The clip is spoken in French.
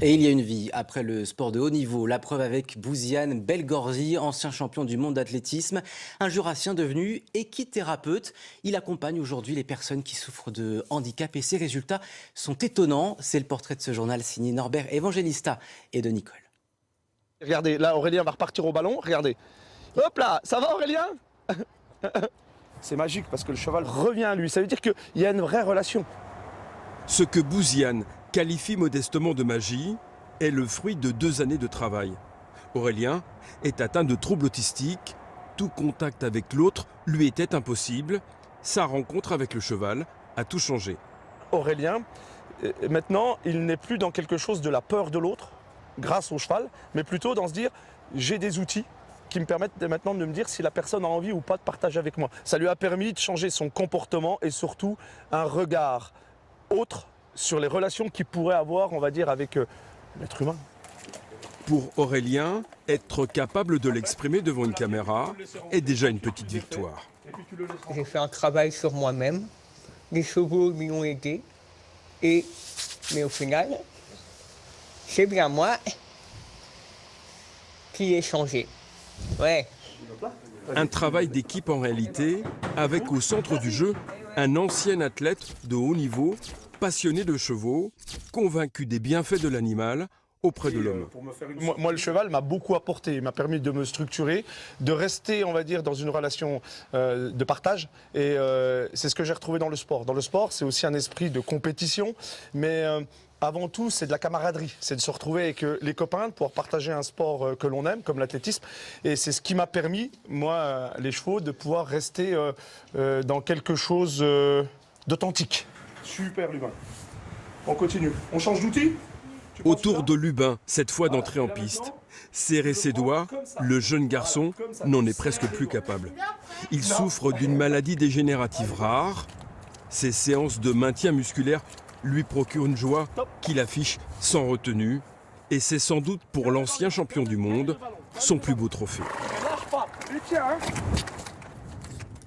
Et il y a une vie après le sport de haut niveau. La preuve avec Bouziane Belgorzi, ancien champion du monde d'athlétisme, un jurassien devenu équithérapeute. Il accompagne aujourd'hui les personnes qui souffrent de handicap et ses résultats sont étonnants. C'est le portrait de ce journal signé Norbert Evangelista et de Nicole. Regardez, là Aurélien va repartir au ballon, regardez. Hop là, ça va Aurélien? C'est magique parce que le cheval revient à lui, ça veut dire qu'il y a une vraie relation. Ce que Bouziane qualifie modestement de magie est le fruit de 2 années de travail. Aurélien est atteint de troubles autistiques. Tout contact avec l'autre lui était impossible. Sa rencontre avec le cheval a tout changé. Aurélien, maintenant, il n'est plus dans quelque chose de la peur de l'autre, grâce au cheval, mais plutôt dans se dire, j'ai des outils qui me permettent maintenant de me dire si la personne a envie ou pas de partager avec moi. Ça lui a permis de changer son comportement et surtout un regard autre sur les relations qu'il pourrait avoir, on va dire, avec l'être humain. Pour Aurélien, être capable de l'exprimer devant une caméra est déjà une petite victoire. J'ai fait un travail sur moi-même. Les chevaux m'y ont aidé. Mais au final, c'est bien moi qui ai changé. Ouais. Un travail d'équipe en réalité, avec au centre du jeu un ancien athlète de haut niveau, passionné de chevaux, convaincu des bienfaits de l'animal auprès de l'homme. Moi, le cheval m'a beaucoup apporté, il m'a permis de me structurer, de rester, on va dire, dans une relation de partage. Et c'est ce que j'ai retrouvé dans le sport. Dans le sport, c'est aussi un esprit de compétition, mais avant tout, c'est de la camaraderie. C'est de se retrouver avec les copains, de pouvoir partager un sport que l'on aime, comme l'athlétisme. Et c'est ce qui m'a permis, moi, les chevaux, de pouvoir rester dans quelque chose d'authentique. Super, Lubin. On continue. On change d'outil ? Autour de Lubin, cette fois d'entrer en piste. Serrer ses doigts, le jeune garçon n'en est presque plus capable. Il souffre d'une maladie dégénérative rare. Ces séances de maintien musculaire lui procurent une joie qu'il affiche sans retenue. Et c'est sans doute pour l'ancien champion du monde son plus beau trophée. Lâche pas, lui tiens, hein.